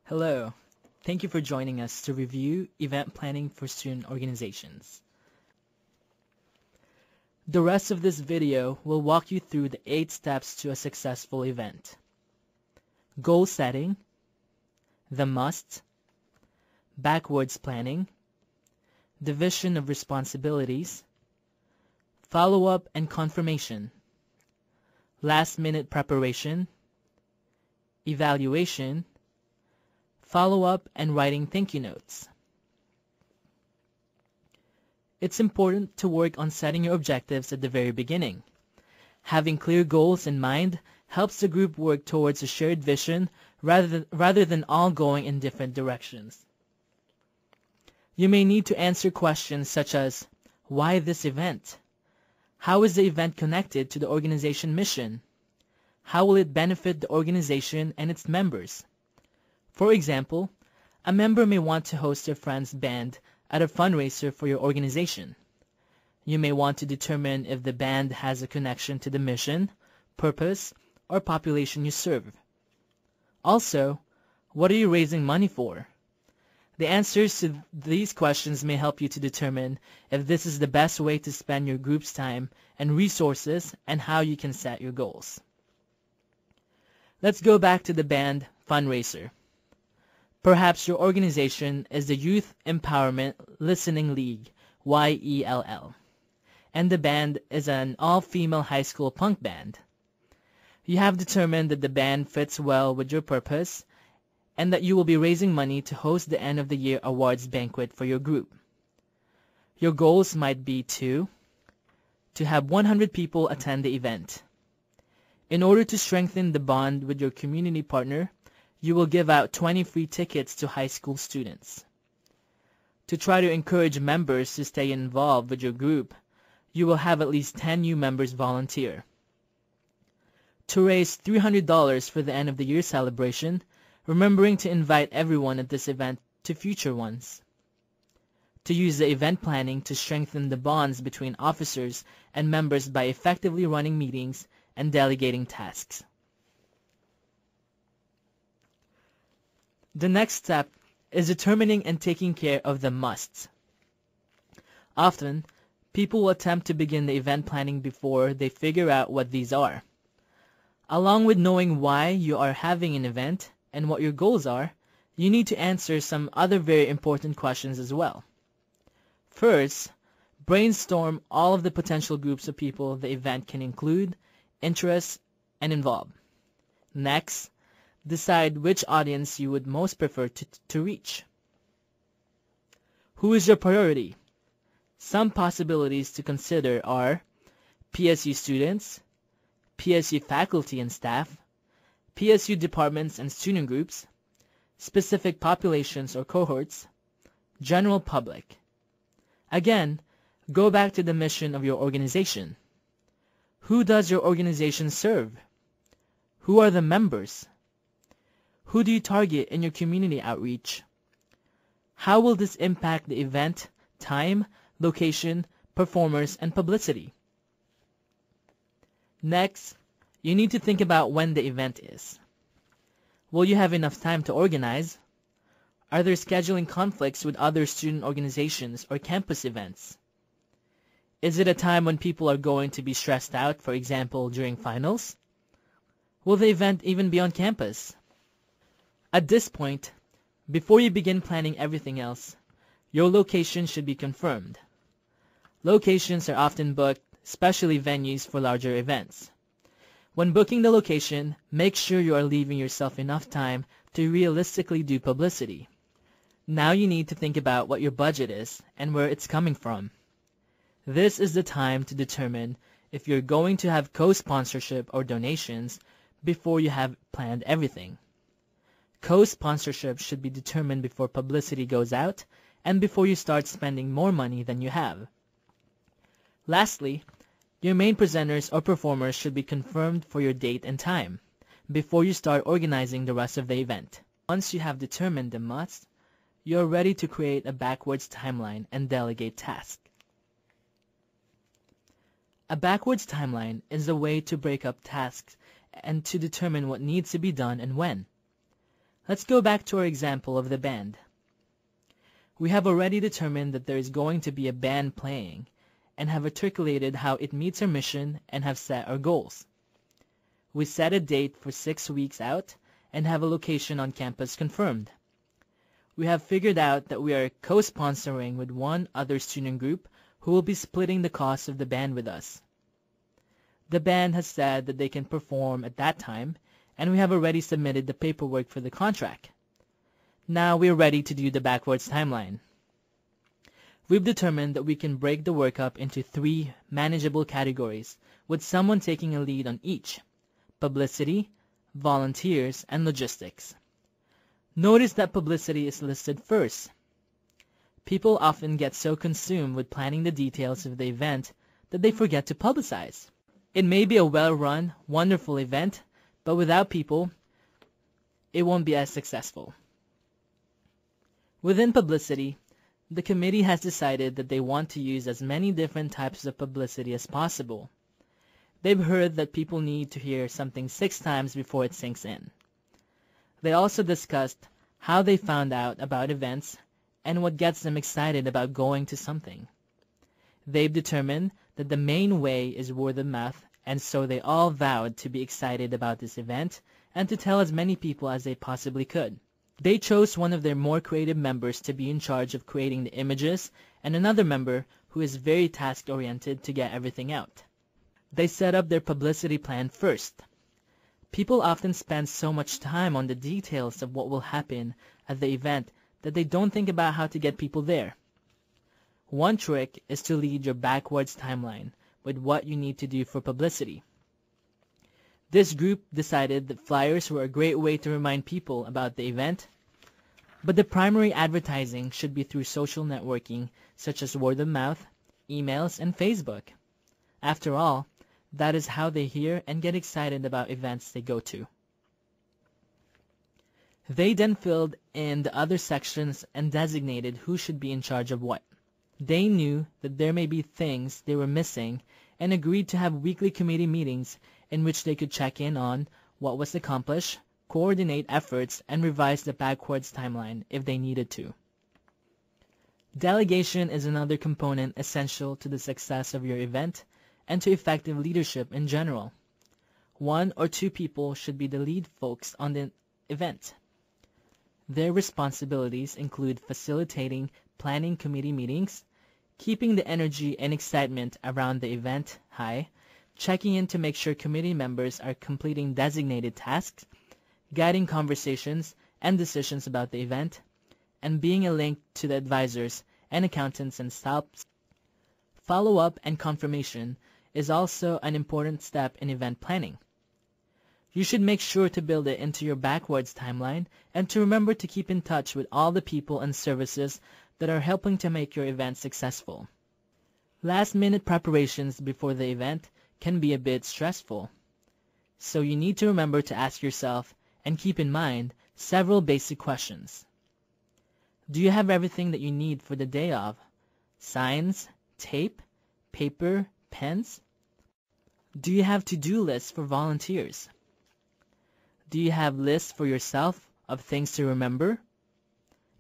Hello, thank you for joining us to review event planning for student organizations. The rest of this video will walk you through the 8 steps to a successful event. Goal setting, the must, backwards planning, division of responsibilities, follow-up and confirmation, last-minute preparation, evaluation, follow-up and writing thank you notes. It's important to work on setting your objectives at the very beginning. Having clear goals in mind helps the group work towards a shared vision rather than all going in different directions. You may need to answer questions such as, why this event? How is the event connected to the organization mission? How will it benefit the organization and its members? For example, a member may want to host their friend's band at a fundraiser for your organization. You may want to determine if the band has a connection to the mission, purpose, or population you serve. Also, what are you raising money for? The answers to these questions may help you to determine if this is the best way to spend your group's time and resources and how you can set your goals. Let's go back to the band fundraiser. Perhaps your organization is the Youth Empowerment Listening League, YELL, and the band is an all-female high school punk band. You have determined that the band fits well with your purpose and that you will be raising money to host the end-of-the-year awards banquet for your group. Your goals might be to have 100 people attend the event. In order to strengthen the bond with your community partner, you will give out 20 free tickets to high school students. To try to encourage members to stay involved with your group, you will have at least 10 new members volunteer. To raise $300 for the end of the year celebration, remembering to invite everyone at this event to future ones. To use the event planning to strengthen the bonds between officers and members by effectively running meetings and delegating tasks. The next step is determining and taking care of the musts. Often, people will attempt to begin the event planning before they figure out what these are. Along with knowing why you are having an event and what your goals are, you need to answer some other very important questions as well. First, brainstorm all of the potential groups of people the event can include, interest, and involve. Next, decide which audience you would most prefer to reach. Who is your priority? Some possibilities to consider are PSU students, PSU faculty and staff, PSU departments and student groups, specific populations or cohorts, general public. Again, go back to the mission of your organization. Who does your organization serve? Who are the members? Who do you target in your community outreach? How will this impact the event, time, location, performers, and publicity? Next, you need to think about when the event is. Will you have enough time to organize? Are there scheduling conflicts with other student organizations or campus events? Is it a time when people are going to be stressed out, for example, during finals? Will the event even be on campus? At this point, before you begin planning everything else, your location should be confirmed. Locations are often booked, especially venues for larger events. When booking the location, make sure you are leaving yourself enough time to realistically do publicity. Now you need to think about what your budget is and where it's coming from. This is the time to determine if you're going to have co-sponsorship or donations before you have planned everything. Co-sponsorship should be determined before publicity goes out and before you start spending more money than you have. Lastly, your main presenters or performers should be confirmed for your date and time before you start organizing the rest of the event. Once you have determined the must, you're ready to create a backwards timeline and delegate tasks. A backwards timeline is a way to break up tasks and to determine what needs to be done and when. Let's go back to our example of the band. We have already determined that there is going to be a band playing, and have articulated how it meets our mission and have set our goals. We set a date for 6 weeks out and have a location on campus confirmed. We have figured out that we are co-sponsoring with one other student group who will be splitting the cost of the band with us. The band has said that they can perform at that time, and we have already submitted the paperwork for the contract. Now we are ready to do the backwards timeline. We've determined that we can break the work up into 3 manageable categories, with someone taking a lead on each: publicity, volunteers, and logistics. Notice that publicity is listed first. People often get so consumed with planning the details of the event that they forget to publicize. It may be a well-run, wonderful event, but without people, it won't be as successful. Within publicity, the committee has decided that they want to use as many different types of publicity as possible. They've heard that people need to hear something 6 times before it sinks in. They also discussed how they found out about events and what gets them excited about going to something. They've determined that the main way is word of mouth, and so they all vowed to be excited about this event and to tell as many people as they possibly could. They chose one of their more creative members to be in charge of creating the images and another member who is very task-oriented to get everything out. They set up their publicity plan first. People often spend so much time on the details of what will happen at the event that they don't think about how to get people there. One trick is to lead your backwards timeline with what you need to do for publicity. This group decided that flyers were a great way to remind people about the event, but the primary advertising should be through social networking such as word of mouth, emails, and Facebook. After all, that is how they hear and get excited about events they go to. They then filled in the other sections and designated who should be in charge of what. They knew that there may be things they were missing and agreed to have weekly committee meetings in which they could check in on what was accomplished, coordinate efforts, and revise the backwards timeline if they needed to. Delegation is another component essential to the success of your event and to effective leadership in general. 1 or 2 people should be the lead folks on the event. Their responsibilities include facilitating planning committee meetings, keeping the energy and excitement around the event high, checking in to make sure committee members are completing designated tasks, guiding conversations and decisions about the event, and being a link to the advisors and accountants and staff. Follow-up and confirmation is also an important step in event planning. You should make sure to build it into your backwards timeline and to remember to keep in touch with all the people and services that are helping to make your event successful. Last-minute preparations before the event can be a bit stressful, so you need to remember to ask yourself and keep in mind several basic questions. Do you have everything that you need for the day of? Signs, tape, paper, pens? Do you have to-do lists for volunteers? Do you have lists for yourself of things to remember?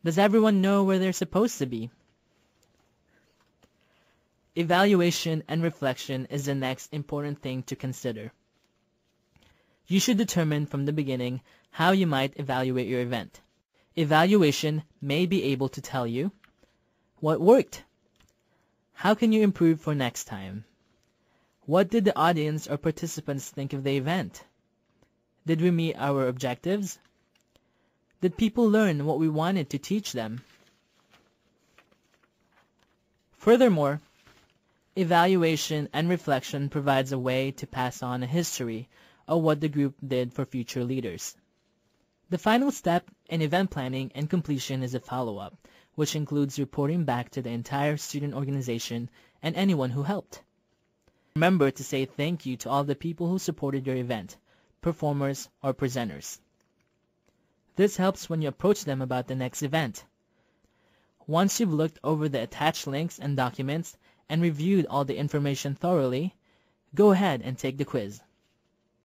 Does everyone know where they're supposed to be? Evaluation and reflection is the next important thing to consider. You should determine from the beginning how you might evaluate your event. Evaluation may be able to tell you what worked. How can you improve for next time? What did the audience or participants think of the event? Did we meet our objectives? Did people learn what we wanted to teach them? Furthermore, evaluation and reflection provides a way to pass on a history of what the group did for future leaders. The final step in event planning and completion is a follow-up, which includes reporting back to the entire student organization and anyone who helped. Remember to say thank you to all the people who supported your event, performers, or presenters. This helps when you approach them about the next event. Once you've looked over the attached links and documents and reviewed all the information thoroughly, go ahead and take the quiz.